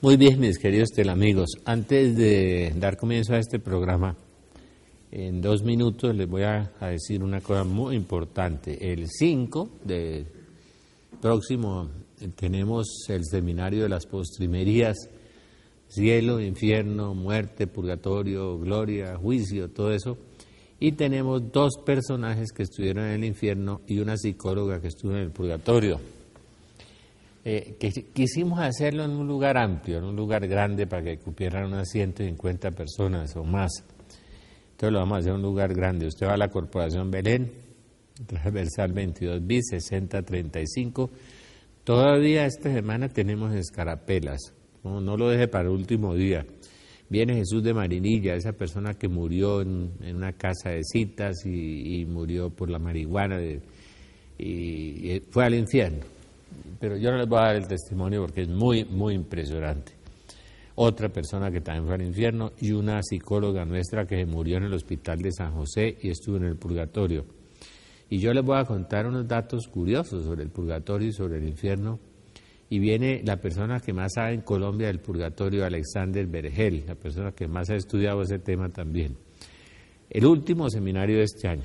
Muy bien, mis queridos telamigos. Antes de dar comienzo a este programa, en 2 minutos les voy a decir una cosa muy importante. El 5 de próximo tenemos el seminario de las postrimerías, cielo, infierno, muerte, purgatorio, gloria, juicio, todo eso. Y tenemos 2 personajes que estuvieron en el infierno y una psicóloga que estuvo en el purgatorio. Quisimos hacerlo en un lugar amplio, en un lugar grande para que cupieran unas 150 personas o más. Entonces lo vamos a hacer en un lugar grande. Usted va a la Corporación Belén, transversal 22 bis, 6035. Todavía esta semana tenemos escarapelas. No lo deje para el último día. Viene Jesús de Marinilla, esa persona que murió en una casa de citas y murió por la marihuana y fue al infierno. Pero yo no les voy a dar el testimonio porque es muy, muy impresionante. Otra persona que también fue al infierno y una psicóloga nuestra que murió en el hospital de San José y estuvo en el purgatorio. Y yo les voy a contar unos datos curiosos sobre el purgatorio y sobre el infierno. Y viene la persona que más sabe en Colombia del purgatorio, Alexander Vergel, la persona que más ha estudiado ese tema también. El último seminario de este año.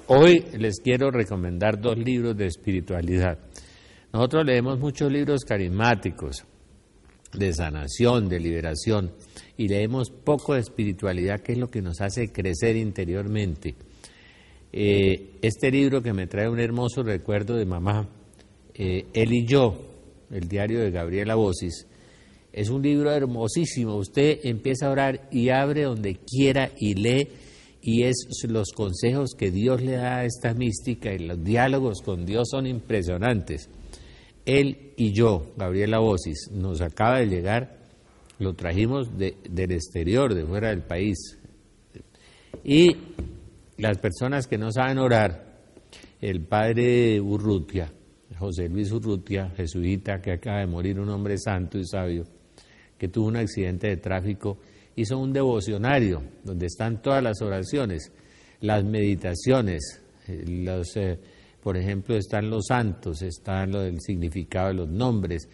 Hoy les quiero recomendar 2 libros de espiritualidad. Nosotros leemos muchos libros carismáticos, de sanación, de liberación, y leemos poco de espiritualidad, que es lo que nos hace crecer interiormente. Este libro que me trae un hermoso recuerdo de mamá, Él y yo, el diario de Gabriela Bosis, es un libro hermosísimo. Usted empieza a orar y abre donde quiera y lee, y los consejos que Dios le da a esta mística y los diálogos con Dios son impresionantes. Él y yo, Gabriela Bosis, nos acaba de llegar, lo trajimos del exterior, de fuera del país. Y las personas que no saben orar, el padre Urrutia, José Luis Urrutia, jesuita, que acaba de morir, un hombre santo y sabio, que tuvo un accidente de tráfico, hizo un devocionario donde están todas las oraciones, las meditaciones, por ejemplo, están los santos, están lo del significado de los nombres,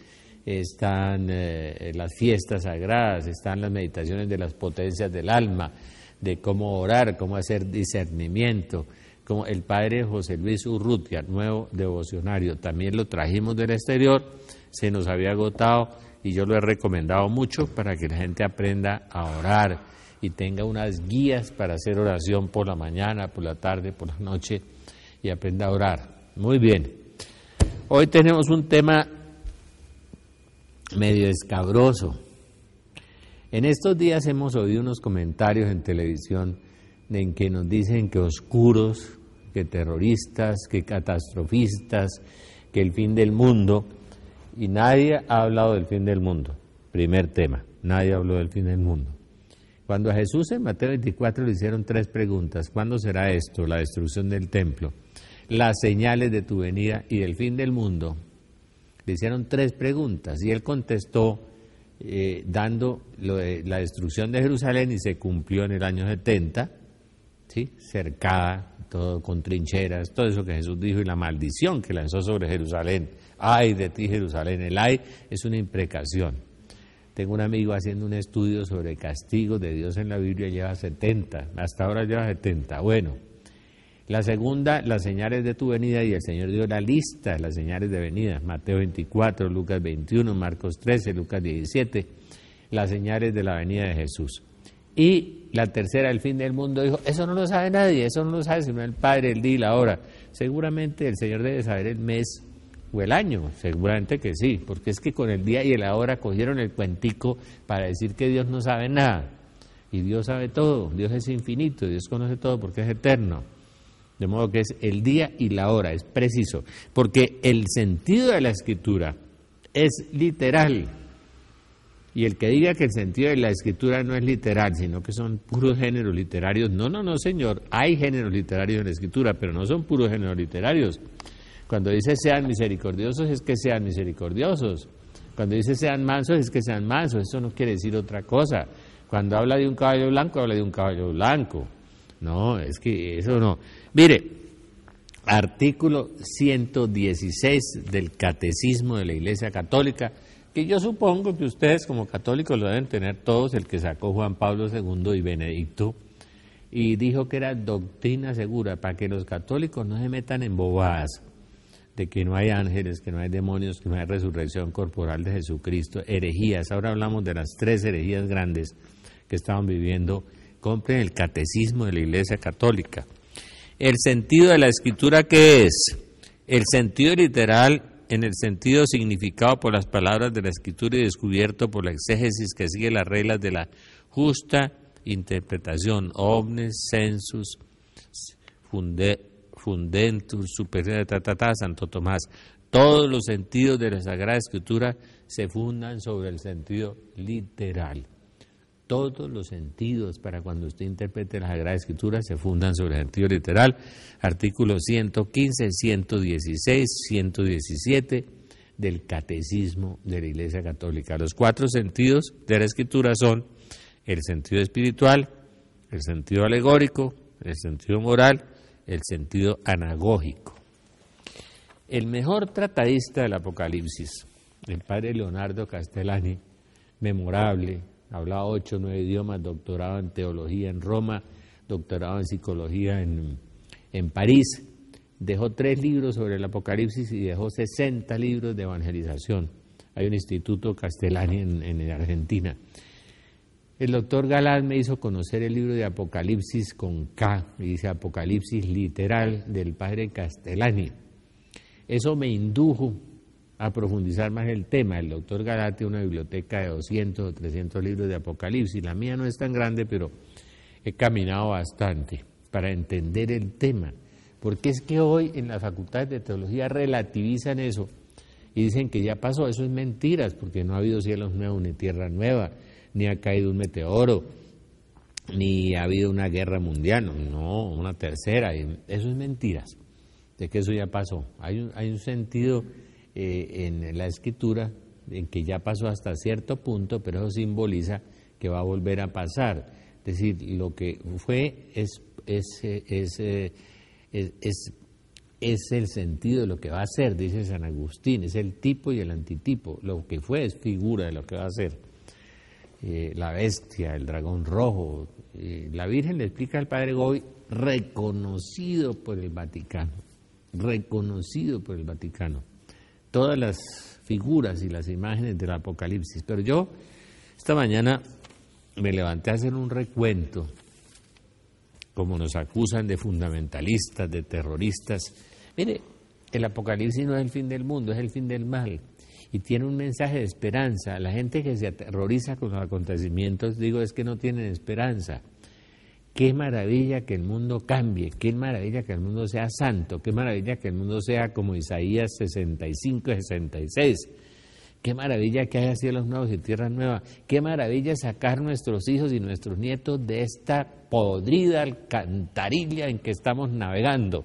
están las fiestas sagradas, están las meditaciones de las potencias del alma, de cómo orar, cómo hacer discernimiento, como el padre José Luis Urrutia, nuevo devocionario. También lo trajimos del exterior, se nos había agotado y yo lo he recomendado mucho para que la gente aprenda a orar y tenga unas guías para hacer oración por la mañana, por la tarde, por la noche, y aprenda a orar. Muy bien. Hoy tenemos un tema medio escabroso. En estos días hemos oído unos comentarios en televisión en que nos dicen que oscuros, que terroristas, que catastrofistas, que el fin del mundo, y nadie ha hablado del fin del mundo. Primer tema, nadie habló del fin del mundo. Cuando a Jesús en Mateo 24 le hicieron 3 preguntas: ¿cuándo será esto, la destrucción del templo, las señales de tu venida y del fin del mundo? Le hicieron 3 preguntas y él contestó dando la destrucción de Jerusalén, y se cumplió en el año 70, ¿sí? Cercada, todo con trincheras, todo eso que Jesús dijo, y la maldición que lanzó sobre Jerusalén. ¡Ay de ti, Jerusalén! El ay es una imprecación. Tengo un amigo haciendo un estudio sobre castigos de Dios en la Biblia, lleva 70, hasta ahora lleva 70. Bueno, la segunda, las señales de tu venida, y el Señor dio la lista de las señales de venida, Mateo 24, Lucas 21, Marcos 13, Lucas 17, las señales de la venida de Jesús. Y la tercera, el fin del mundo, dijo, eso no lo sabe nadie, eso no lo sabe sino el Padre, el día y la hora. Seguramente el Señor debe saber el mes o el año, seguramente que sí, porque es que con el día y la hora cogieron el cuentico para decir que Dios no sabe nada, y Dios sabe todo, Dios es infinito, Dios conoce todo porque es eterno, de modo que es el día y la hora, es preciso, porque el sentido de la Escritura es literal, y el que diga que el sentido de la Escritura no es literal, sino que son puros géneros literarios, no, señor, hay géneros literarios en la Escritura, pero no son puros géneros literarios. Cuando dice sean misericordiosos, es que sean misericordiosos. Cuando dice sean mansos, es que sean mansos. Eso no quiere decir otra cosa. Cuando habla de un caballo blanco, habla de un caballo blanco. No, es que eso no. Mire, artículo 116 del Catecismo de la Iglesia Católica, que yo supongo que ustedes como católicos lo deben tener todos, el que sacó Juan Pablo II y Benedicto, y dijo que era doctrina segura, para que los católicos no se metan en bobadas, de que no hay ángeles, que no hay demonios, que no hay resurrección corporal de Jesucristo, herejías. Ahora hablamos de las 3 herejías grandes que estaban viviendo. Compren el catecismo de la Iglesia Católica. El sentido de la Escritura, ¿qué es? El sentido literal, en el sentido significado por las palabras de la Escritura y descubierto por la exégesis que sigue las reglas de la justa interpretación. Omnes sensus fundentur super Santo Tomás. Todos los sentidos de la Sagrada Escritura se fundan sobre el sentido literal. Todos los sentidos para cuando usted interprete la Sagrada Escritura se fundan sobre el sentido literal. Artículos 115, 116, 117 del Catecismo de la Iglesia Católica. Los 4 sentidos de la Escritura son el sentido espiritual, el sentido alegórico, el sentido moral, el sentido anagógico. El mejor tratadista del Apocalipsis, el padre Leonardo Castellani, memorable, hablaba 8 o 9 idiomas, doctorado en teología en Roma, doctorado en psicología en París, dejó 3 libros sobre el Apocalipsis y dejó 60 libros de evangelización. Hay un instituto Castellani en Argentina. El doctor Galán me hizo conocer el libro de Apocalipsis con K, y dice Apocalipsis literal del padre Castellani. Eso me indujo a profundizar más el tema. El doctor Galán tiene una biblioteca de 200 o 300 libros de Apocalipsis. La mía no es tan grande, pero he caminado bastante para entender el tema. Porque es que hoy en las facultades de teología relativizan eso y dicen que ya pasó. Eso es mentiras, porque no ha habido cielos nuevos ni tierra nueva, ni ha caído un meteoro, ni ha habido una guerra mundial, no, una tercera. Eso es mentiras, de que eso ya pasó. Hay un sentido en la Escritura en que ya pasó hasta cierto punto, pero eso simboliza que va a volver a pasar. Es decir, lo que fue es el sentido de lo que va a ser, dice San Agustín, es el tipo y el antitipo. Lo que fue es figura de lo que va a ser. La bestia, el dragón rojo. La Virgen le explica al padre Goy, reconocido por el Vaticano, todas las figuras y las imágenes del Apocalipsis. Pero yo esta mañana me levanté a hacer un recuento, como nos acusan de fundamentalistas, de terroristas. Mire, el Apocalipsis no es el fin del mundo, es el fin del mal. Y tiene un mensaje de esperanza. La gente que se aterroriza con los acontecimientos, digo, es que no tienen esperanza. Qué maravilla que el mundo cambie, qué maravilla que el mundo sea santo, qué maravilla que el mundo sea como Isaías 65, 66. Qué maravilla que haya cielos nuevos y tierra nueva. Qué maravilla sacar nuestros hijos y nuestros nietos de esta podrida alcantarilla en que estamos navegando,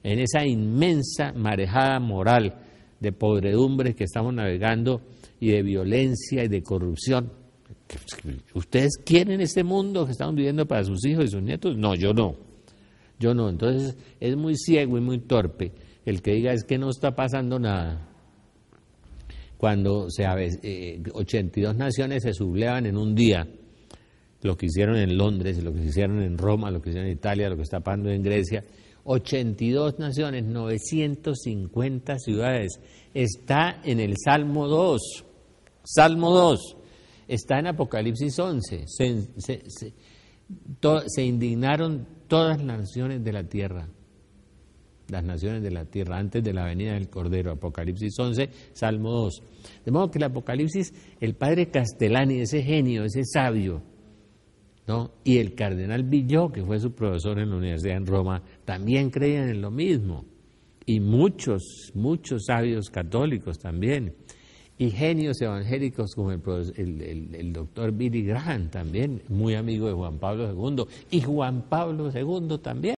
en esa inmensa marejada moral de podredumbre que estamos navegando y de violencia y de corrupción. ¿Ustedes quieren ese mundo que estamos viviendo para sus hijos y sus nietos? No, yo no. Entonces es muy ciego y muy torpe el que diga es que no está pasando nada. Cuando 82 naciones se sublevan en un día, lo que hicieron en Londres, lo que hicieron en Roma, lo que hicieron en Italia, lo que está pasando en Grecia, 82 naciones, 950 ciudades. Está en el Salmo 2. Salmo 2. Está en Apocalipsis 11. Se indignaron todas las naciones de la tierra. Las naciones de la tierra, antes de la venida del Cordero. Apocalipsis 11, Salmo 2. De modo que el Apocalipsis, el padre Castellani, ese genio, ese sabio, ¿no? Y el cardenal Villó, que fue su profesor en la Universidad en Roma, también creían en lo mismo. Y muchos sabios católicos también. Y genios evangélicos como el doctor Billy Graham también, muy amigo de Juan Pablo II. Y Juan Pablo II también.